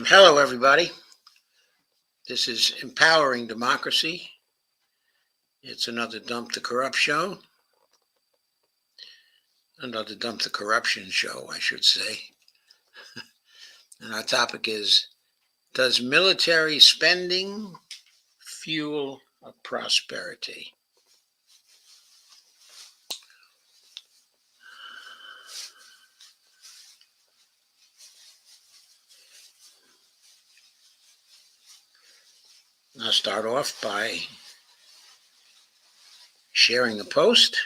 Hello, everybody. This is Empowering Democracy. It's another Dump the Corrupt show. Another Dump the Corruption show, I should say. And our topic is, does military spending fuel prosperity? I'll start off by sharing the post.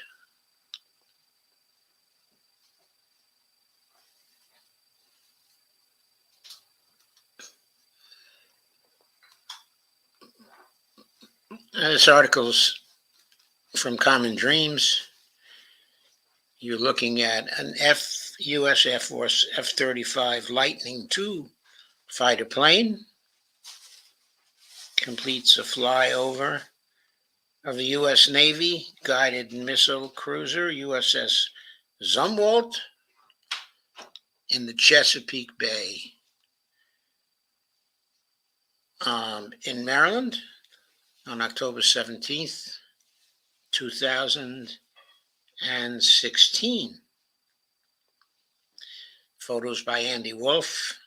This article's from Common Dreams. You're looking at an U.S. Air Force F-35 Lightning II fighter plane. Completes a flyover of the U.S. Navy guided missile cruiser USS Zumwalt in the Chesapeake Bay in Maryland on October 17th, 2016. Photos by Andy Wolf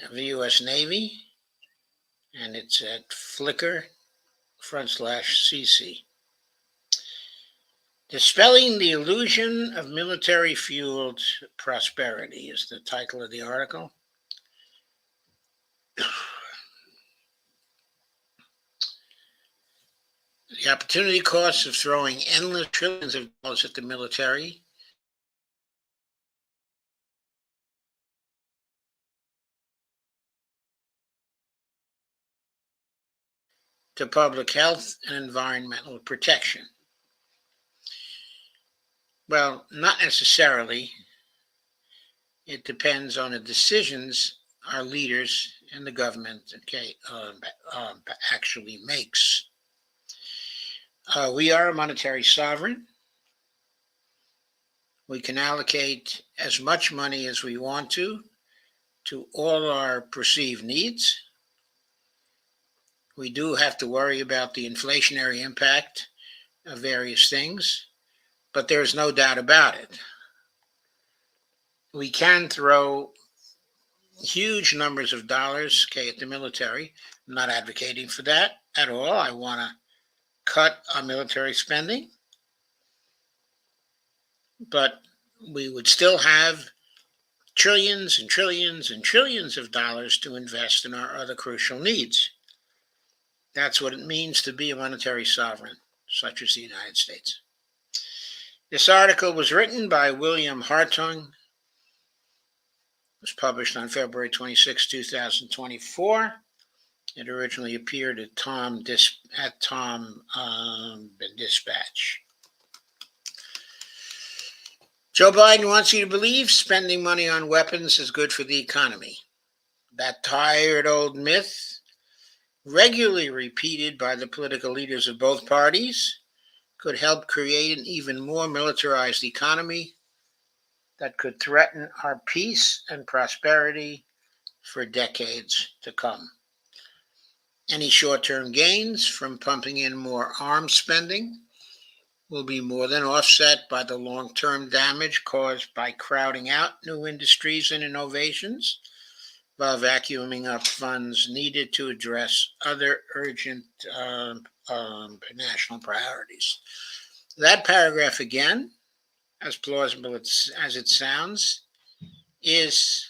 of the U.S. Navy, and it's at Flickr/CC. Dispelling the Illusion of Military-Fueled Prosperity is the title of the article. The opportunity costs of throwing endless trillions of dollars at the military to public health and environmental protection. Well, not necessarily. It depends on the decisions our leaders and the government actually makes. We are a monetary sovereign. We can allocate as much money as we want to all our perceived needs. We do have to worry about the inflationary impact of various things, but there's no doubt about it. We can throw huge numbers of dollars at the military. I'm not advocating for that at all. I want to cut our military spending, but we would still have trillions and trillions and trillions of dollars to invest in our other crucial needs. That's what it means to be a monetary sovereign, such as the United States. This article was written by William Hartung. It was published on February 26, 2024. It originally appeared at Tom Dispatch. Joe Biden wants you to believe spending money on weapons is good for the economy. That tired old myth, regularly repeated by the political leaders of both parties, could help create an even more militarized economy that could threaten our peace and prosperity for decades to come. Any short-term gains from pumping in more arms spending will be more than offset by the long-term damage caused by crowding out new industries and innovations while vacuuming up funds needed to address other urgent national priorities. That paragraph, again, as plausible as it sounds, is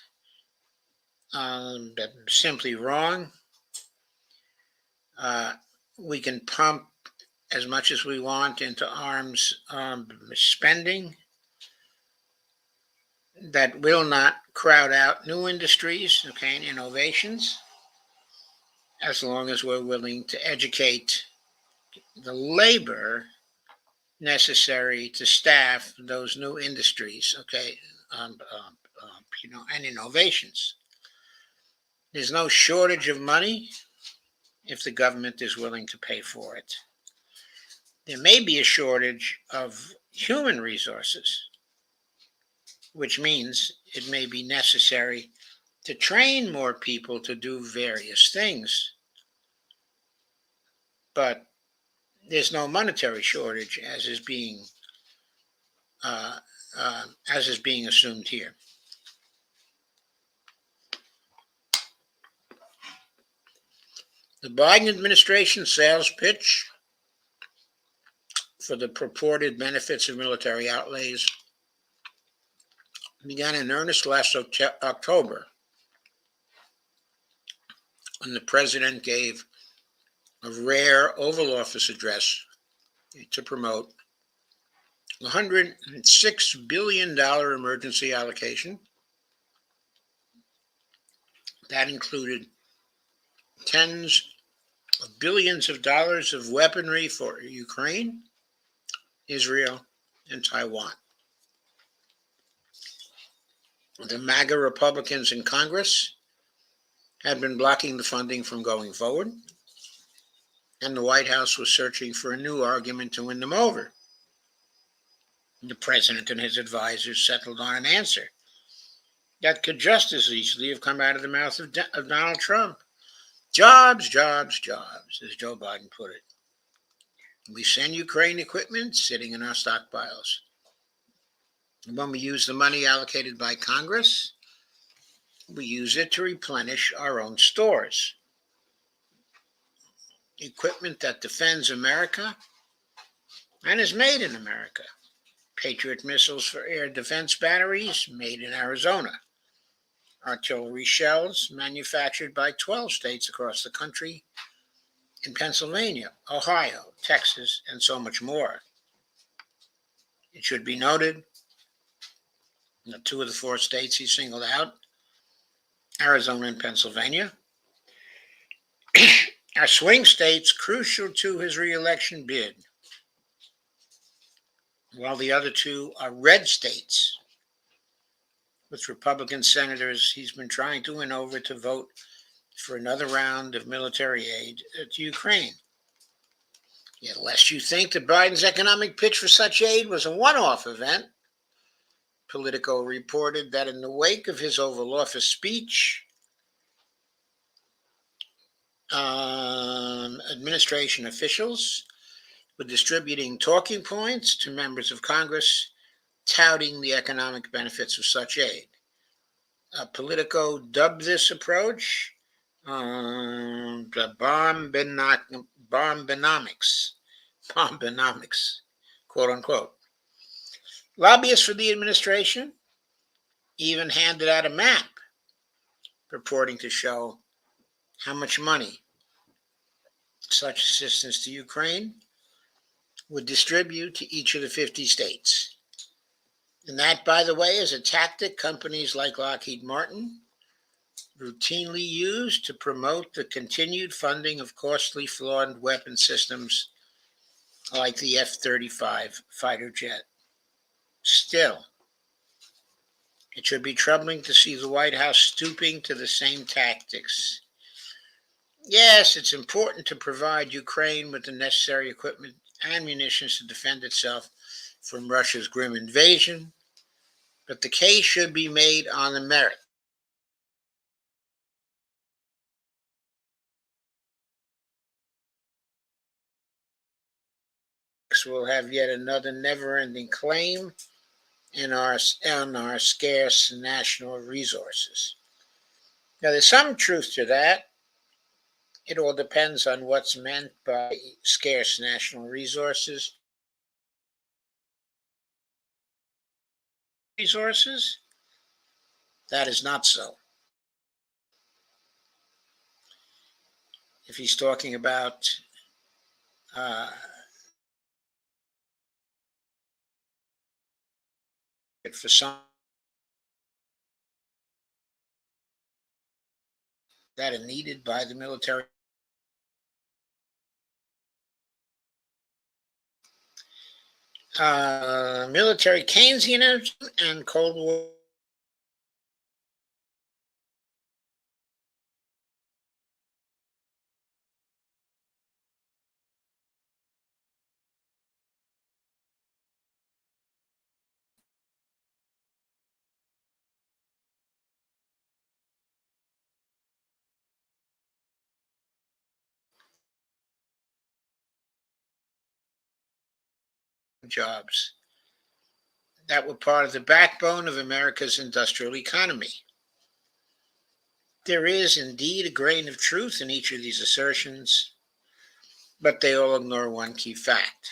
simply wrong. We can pump as much as we want into arms spending. That will not crowd out new industries, and innovations, as long as we're willing to educate the labor necessary to staff those new industries, and innovations. There's no shortage of money if the government is willing to pay for it. There may be a shortage of human resources, which means it may be necessary to train more people to do various things. But there's no monetary shortage, uh, as is being assumed here. The Biden administration sales pitch for the purported benefits of military outlays began in earnest last October, when the president gave a rare Oval Office address to promote a $106 billion emergency allocation that included tens of billions of dollars of weaponry for Ukraine, Israel, and Taiwan. The MAGA Republicans in Congress had been blocking the funding from going forward, and the White House was searching for a new argument to win them over. The president and his advisors settled on an answer that could just as easily have come out of the mouth of Donald Trump. Jobs, jobs, jobs, as Joe Biden put it. We send Ukraine equipment sitting in our stockpiles. When we use the money allocated by Congress, we use it to replenish our own stores. Equipment that defends America and is made in America. Patriot missiles for air defense batteries, made in Arizona. Artillery shells manufactured by 12 states across the country, in Pennsylvania, Ohio, Texas, and so much more. It should be noted that 2 of the 4 states he singled out, Arizona and Pennsylvania, are swing states crucial to his reelection bid, while the other 2 are red states, with Republican senators he's been trying to win over to vote for another round of military aid to Ukraine. Yet, lest you think that Biden's economic pitch for such aid was a one-off event, Politico reported that in the wake of his Oval Office speech, administration officials were distributing talking points to members of Congress touting the economic benefits of such aid. Politico dubbed this approach the Bombenomics, quote unquote. Lobbyists for the administration even handed out a map purporting to show how much money such assistance to Ukraine would distribute to each of the 50 states. And that, by the way, is a tactic companies like Lockheed Martin routinely use to promote the continued funding of costly, flawed weapon systems like the F-35 fighter jet. Still, it should be troubling to see the White House stooping to the same tactics. Yes, it's important to provide Ukraine with the necessary equipment and munitions to defend itself from Russia's grim invasion, but the case should be made on the merit. Will have yet another never-ending claim on our scarce national resources. Now, there's some truth to that. It all depends on what's meant by scarce national resources. That is not so. If he's talking about for some that are needed by the military. Military Keynesianism and Cold War jobs that were part of the backbone of America's industrial economy. There is indeed a grain of truth in each of these assertions, but they all ignore one key fact.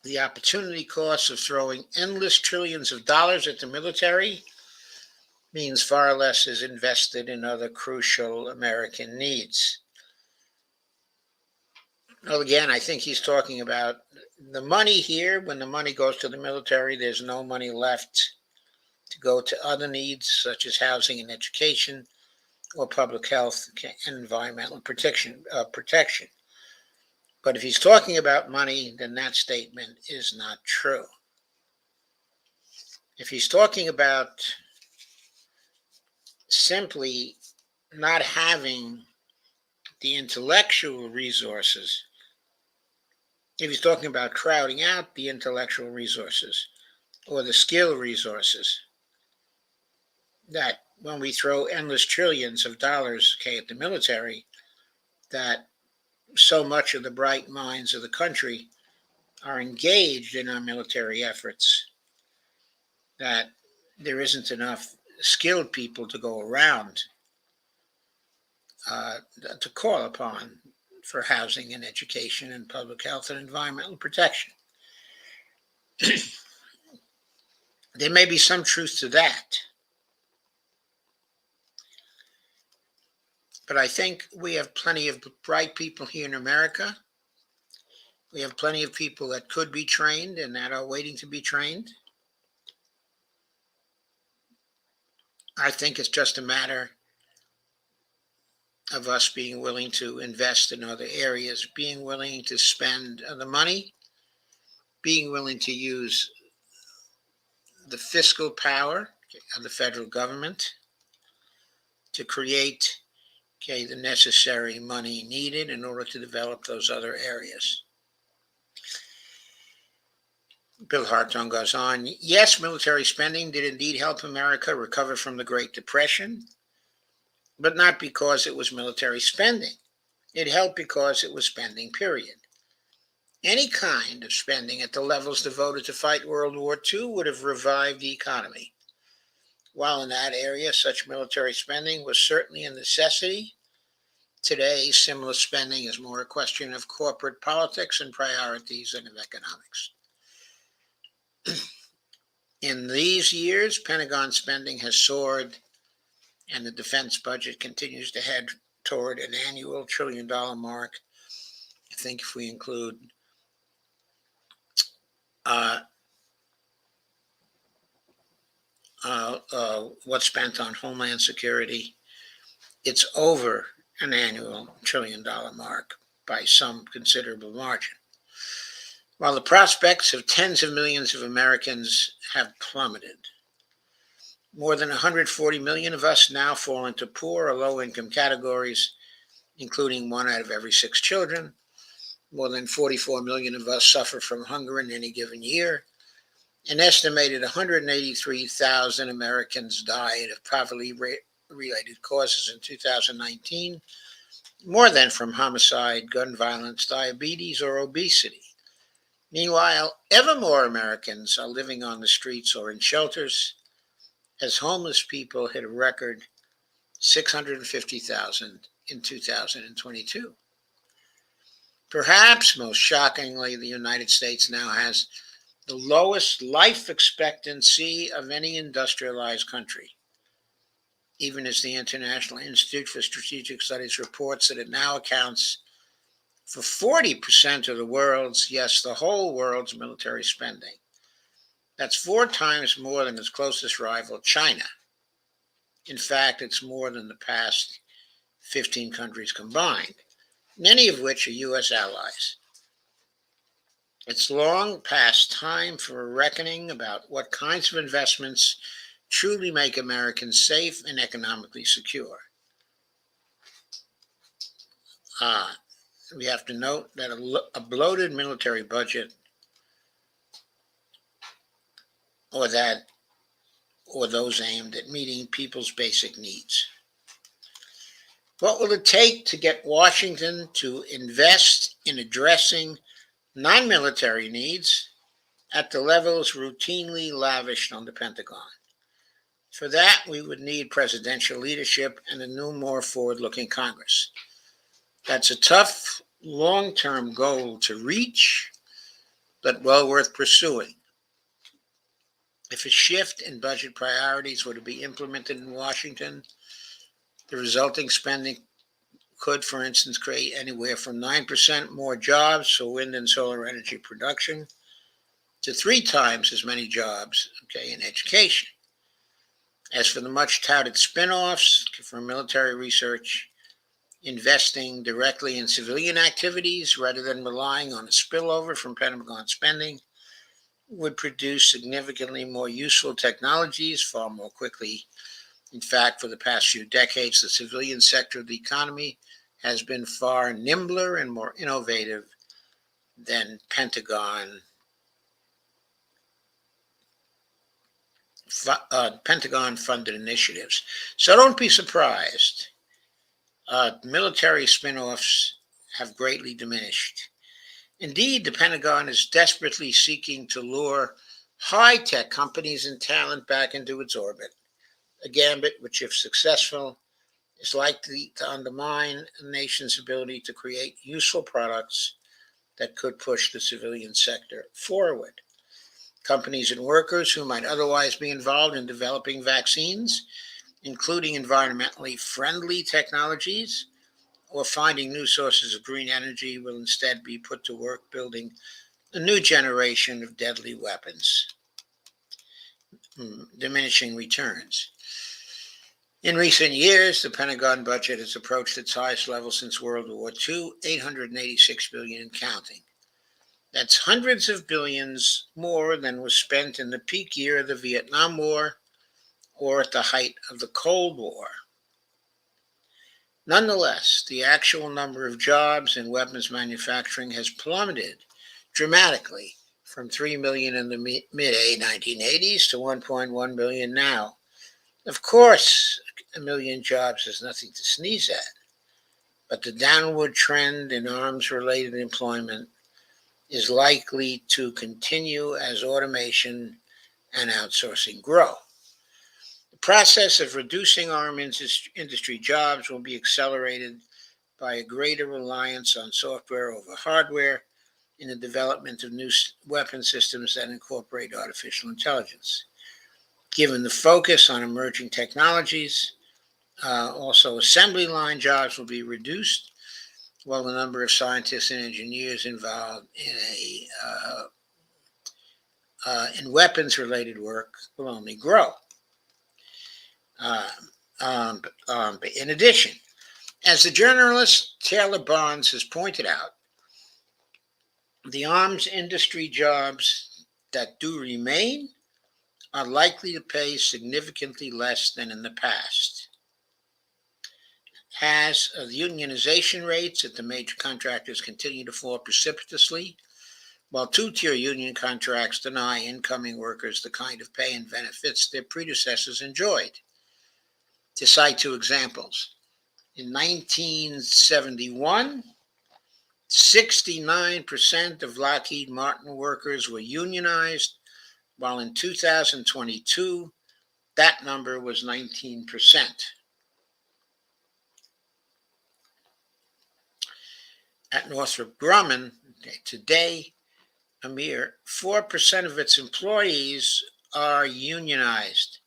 The opportunity cost of throwing endless trillions of dollars at the military means far less is invested in other crucial American needs. Well, again, I think he's talking about the money here. When the money goes to the military, there's no money left to go to other needs such as housing and education or public health and environmental protection. But if he's talking about money, then that statement is not true. If he's talking about simply not having the intellectual resources, if he's talking about crowding out the intellectual resources or the skill resources, that when we throw endless trillions of dollars at the military, that so much of the bright minds of the country are engaged in our military efforts that there isn't enough skilled people to go around to call upon for housing and education and public health and environmental protection. There may be some truth to that, but I think we have plenty of bright people here in America. We have plenty of people that could be trained and that are waiting to be trained. I think it's just a matter of us being willing to invest in other areas, being willing to spend the money, being willing to use the fiscal power of the federal government to create the necessary money needed in order to develop those other areas. Bill Hartung goes on, yes, military spending did indeed help America recover from the Great Depression, but not because it was military spending. It helped because it was spending, period. Any kind of spending at the levels devoted to fight World War II would have revived the economy. While in that area, such military spending was certainly a necessity, today, similar spending is more a question of corporate politics and priorities than of economics. In these years, Pentagon spending has soared, and the defense budget continues to head toward an annual $1 trillion mark. I think if we include what's spent on Homeland Security, it's over an annual $1 trillion mark by some considerable margin. While the prospects of tens of millions of Americans have plummeted, more than 140 million of us now fall into poor or low-income categories, including 1 out of every 6 children. More than 44 million of us suffer from hunger in any given year. An estimated 183,000 Americans died of poverty-related causes in 2019, more than from homicide, gun violence, diabetes, or obesity. Meanwhile, ever more Americans are living on the streets or in shelters, as homeless people hit a record 650,000 in 2022. Perhaps most shockingly, the United States now has the lowest life expectancy of any industrialized country, even as the International Institute for Strategic Studies reports that it now accounts for 40% of the world's, yes, the whole world's military spending. That's 4 times more than its closest rival, China. In fact, it's more than the past 15 countries combined, many of which are U.S. allies. It's long past time for a reckoning about what kinds of investments truly make Americans safe and economically secure. We have to note that a bloated military budget or those aimed at meeting people's basic needs. What will it take to get Washington to invest in addressing non-military needs at the levels routinely lavished on the Pentagon. For that, we would need presidential leadership and a new, more forward-looking Congress. That's a tough, long-term goal to reach, but well worth pursuing. If a shift in budget priorities were to be implemented in Washington, the resulting spending could, for instance, create anywhere from 9% more jobs for wind and solar energy production to 3 times as many jobs, in education. As for the much touted spin-offs for military research, investing directly in civilian activities rather than relying on a spillover from Pentagon spending would produce significantly more useful technologies far more quickly. In fact, for the past few decades, the civilian sector of the economy has been far nimbler and more innovative than Pentagon-funded initiatives. So don't be surprised. Military spin-offs have greatly diminished. Indeed, the Pentagon is desperately seeking to lure high-tech companies and talent back into its orbit, a gambit which, if successful, is likely to undermine a nation's ability to create useful products that could push the civilian sector forward. Companies and workers who might otherwise be involved in developing vaccines, including environmentally friendly technologies, or finding new sources of green energy, will instead be put to work building a new generation of deadly weapons, diminishing returns. In recent years, the Pentagon budget has approached its highest level since World War II, $886 billion and counting. That's hundreds of billions more than was spent in the peak year of the Vietnam War or at the height of the Cold War. Nonetheless, the actual number of jobs in weapons manufacturing has plummeted dramatically from 3 million in the mid-1980s to 1.1 million now. Of course, a million jobs is nothing to sneeze at, but the downward trend in arms-related employment is likely to continue as automation and outsourcing grow. The process of reducing arms industry jobs will be accelerated by a greater reliance on software over hardware in the development of new weapon systems that incorporate artificial intelligence. Given the focus on emerging technologies, also assembly line jobs will be reduced, while the number of scientists and engineers involved in weapons-related work will only grow. In addition, as the journalist Taylor Barnes has pointed out, the arms industry jobs that do remain are likely to pay significantly less than in the past. As the unionization rates at the major contractors continue to fall precipitously, while two-tier union contracts deny incoming workers the kind of pay and benefits their predecessors enjoyed. To cite 2 examples, in 1971, 69% of Lockheed Martin workers were unionized, while in 2022, that number was 19%. At Northrop Grumman, today, a mere 4% of its employees are unionized.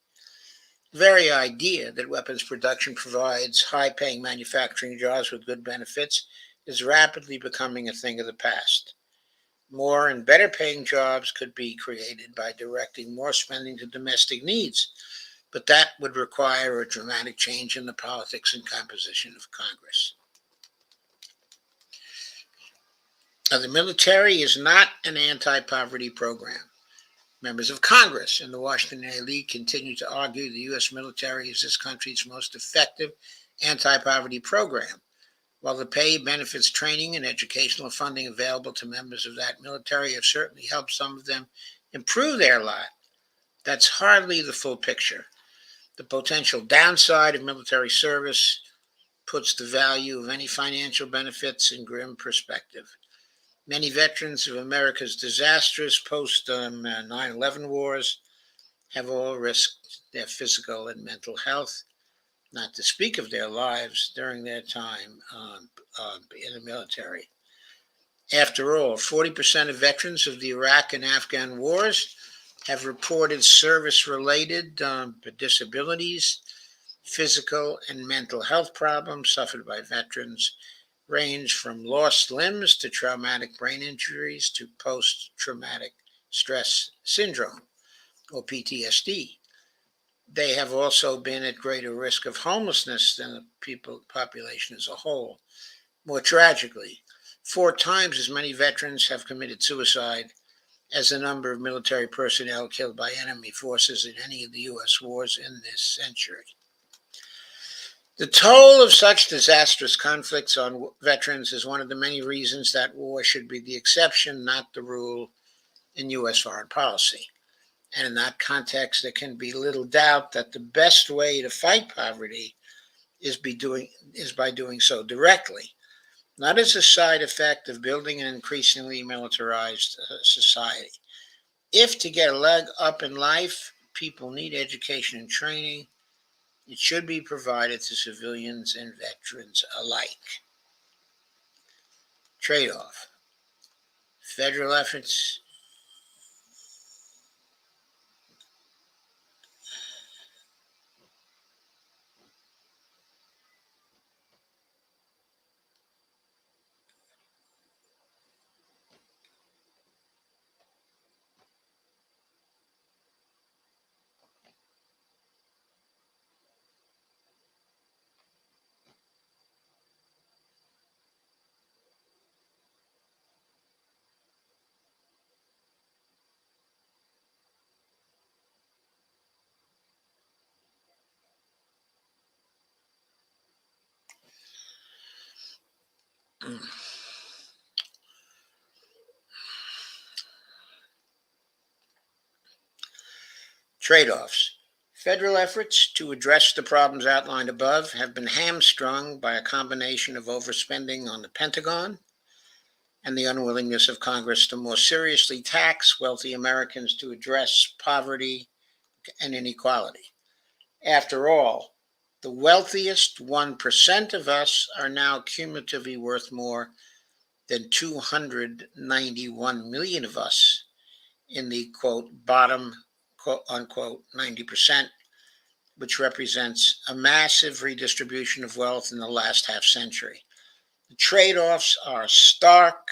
The very idea that weapons production provides high-paying manufacturing jobs with good benefits is rapidly becoming a thing of the past. More and better-paying jobs could be created by directing more spending to domestic needs, but that would require a dramatic change in the politics and composition of Congress. Now, the military is not an anti-poverty program. Members of Congress and the Washington elite continue to argue the U.S. military is this country's most effective anti-poverty program, while the pay, benefits, training, and educational funding available to members of that military have certainly helped some of them improve their lot. That's hardly the full picture. The potential downside of military service puts the value of any financial benefits in grim perspective. Many veterans of America's disastrous post 9/11 wars have all risked their physical and mental health, not to speak of their lives during their time in the military. After all, 40% of veterans of the Iraq and Afghan wars have reported service-related disabilities. Physical and mental health problems suffered by veterans range from lost limbs to traumatic brain injuries to post-traumatic stress syndrome, or PTSD. They have also been at greater risk of homelessness than the population as a whole. More tragically, 4 times as many veterans have committed suicide as the number of military personnel killed by enemy forces in any of the U.S. wars in this century. The toll of such disastrous conflicts on veterans is one of the many reasons that war should be the exception, not the rule, in U.S. foreign policy. And in that context, there can be little doubt that the best way to fight poverty is by doing so directly, not as a side effect of building an increasingly militarized society. If to get a leg up in life, people need education and training, it should be provided to civilians and veterans alike. Trade-off. Federal efforts Trade-offs. Federal efforts to address the problems outlined above have been hamstrung by a combination of overspending on the Pentagon and the unwillingness of Congress to more seriously tax wealthy Americans to address poverty and inequality. After all, the wealthiest 1% of us are now cumulatively worth more than 291 million of us in the quote bottom quote unquote 90%, which represents a massive redistribution of wealth in the last half century. The trade-offs are stark.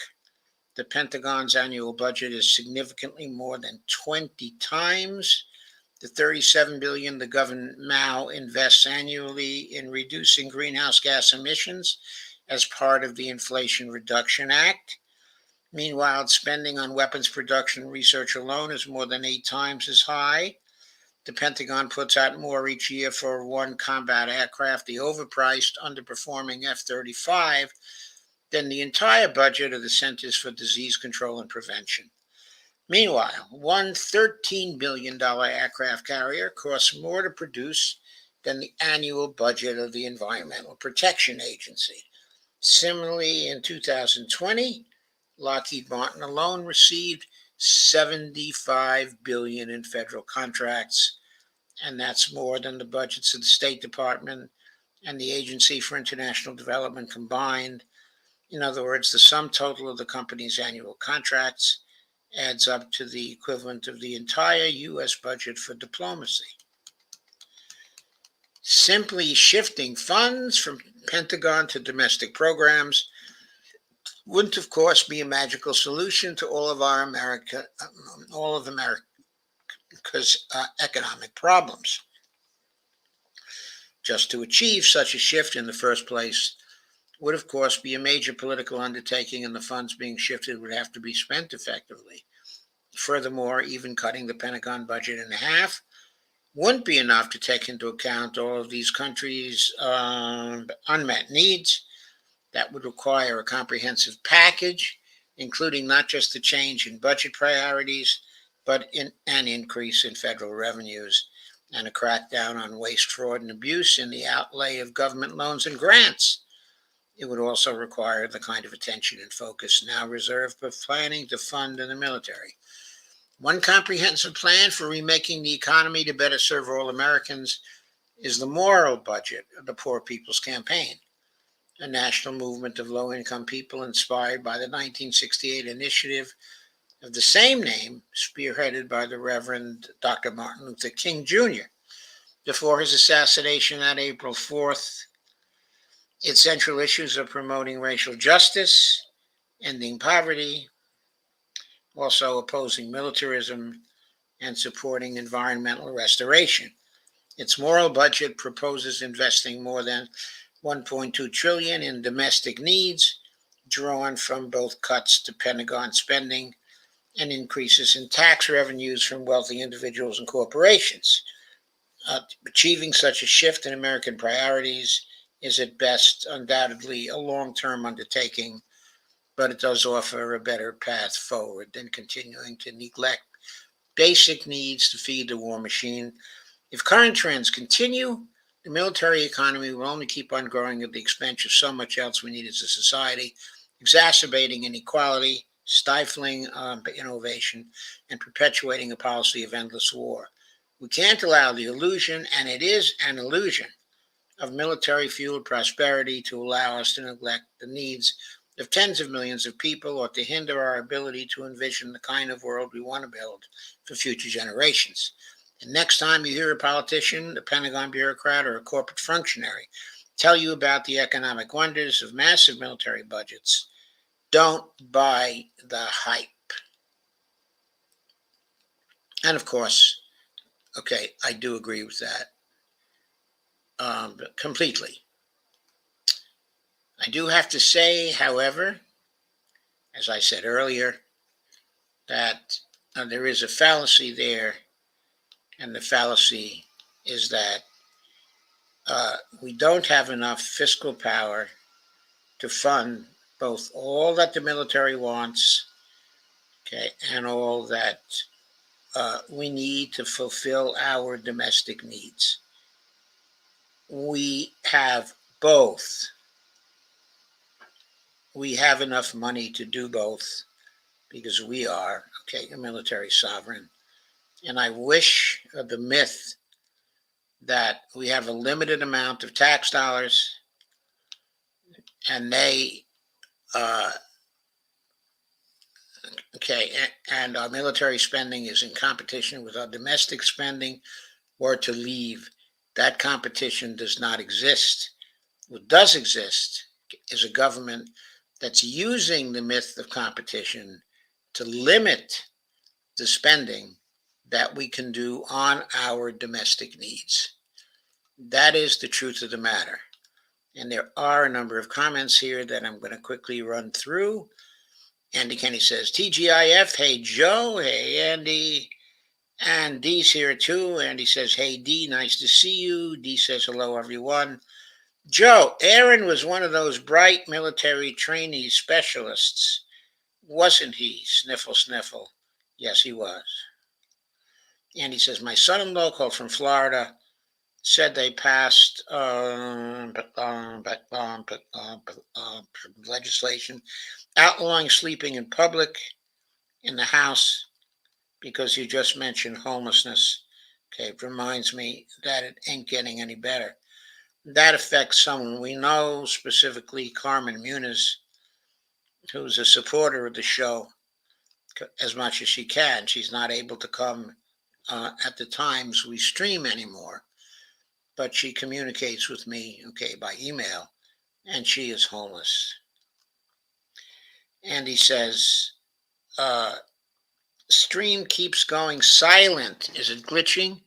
The Pentagon's annual budget is significantly more than 20 times the $37 billion the government now invests annually in reducing greenhouse gas emissions as part of the Inflation Reduction Act. Meanwhile, spending on weapons production and research alone is more than 8 times as high. The Pentagon puts out more each year for one combat aircraft, the overpriced, underperforming F-35, than the entire budget of the Centers for Disease Control and Prevention. Meanwhile, one $13 billion aircraft carrier costs more to produce than the annual budget of the Environmental Protection Agency. Similarly, in 2020, Lockheed Martin alone received $75 billion in federal contracts, and that's more than the budgets of the State Department and the Agency for International Development combined. In other words, the sum total of the company's annual contracts adds up to the equivalent of the entire U.S. budget for diplomacy. Simply shifting funds from Pentagon to domestic programs wouldn't, of course, be a magical solution to all of America's economic problems. Just to achieve such a shift in the first place would, of course, be a major political undertaking, and the funds being shifted would have to be spent effectively. Furthermore, even cutting the Pentagon budget in half wouldn't be enough to take into account all of these countries' unmet needs. That would require a comprehensive package, including not just the change in budget priorities, but an increase in federal revenues and a crackdown on waste, fraud, and abuse in the outlay of government loans and grants. It would also require the kind of attention and focus now reserved for planning to fund in the military. One comprehensive plan for remaking the economy to better serve all Americans is the moral budget of the Poor People's Campaign, a national movement of low income people inspired by the 1968 initiative of the same name, spearheaded by the Reverend Dr. Martin Luther King Jr. Before his assassination on April 4th, its central issues are promoting racial justice, ending poverty, also opposing militarism, and supporting environmental restoration. Its moral budget proposes investing more than 1.2 trillion in domestic needs, drawn from both cuts to Pentagon spending and increases in tax revenues from wealthy individuals and corporations. Achieving such a shift in American priorities is at best undoubtedly a long-term undertaking, but it does offer a better path forward than continuing to neglect basic needs to feed the war machine. If current trends continue, the military economy will only keep on growing at the expense of so much else we need as a society, exacerbating inequality, stifling innovation, and perpetuating a policy of endless war. We can't allow the illusion, and it is an illusion, of military fueled prosperity to allow us to neglect the needs of tens of millions of people or to hinder our ability to envision the kind of world we want to build for future generations. And next time you hear a politician, a Pentagon bureaucrat, or a corporate functionary tell you about the economic wonders of massive military budgets, don't buy the hype. And of course, okay, I do agree with that completely. I do have to say, however, as I said earlier, that there is a fallacy there, and the fallacy is that we don't have enough fiscal power to fund both all that the military wants, okay, and all that we need to fulfill our domestic needs. We have both. We have enough money to do both because we are, okay, a military sovereign. And I wish the myth that we have a limited amount of tax dollars and okay, and our military spending is in competition with our domestic spending were to leave. That competition does not exist. What does exist is a government that's using the myth of competition to limit the spending that we can do on our domestic needs. That is the truth of the matter. And there are a number of comments here that I'm going to quickly run through. Andy Kenny says, TGIF, hey Joe, hey Andy. And D's here too. Andy says, hey D, nice to see you. D says, hello everyone. Joe, Aaron was one of those bright military trainee specialists, wasn't he? Sniffle, sniffle. Yes, he was. Andy says, my son-in-law called from Florida, said they passed legislation outlawing sleeping in public in the house because you just mentioned homelessness. Okay, it reminds me that it ain't getting any better. That affects someone we know, specifically Carmen Muniz, who's a supporter of the show as much as she can. She's not able to come at the times we stream anymore, but she communicates with me, okay, by email, and she is homeless. And he says, stream keeps going silent. Is it glitching?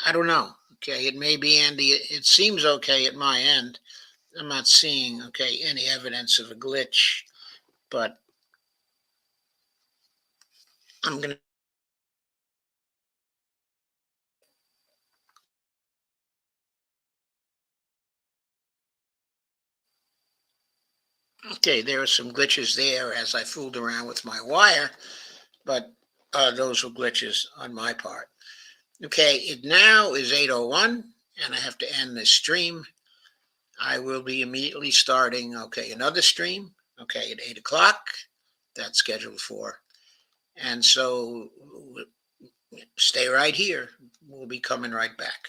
I don't know. Okay, it may be, Andy. It seems okay at my end. I'm not seeing, okay, any evidence of a glitch, but I'm going to. Okay, there are some glitches there as I fooled around with my wire, but those were glitches on my part. Okay, it now is 8:01, and I have to end this stream. I will be immediately starting, another stream, at 8 o'clock. That's scheduled for. And so stay right here. We'll be coming right back.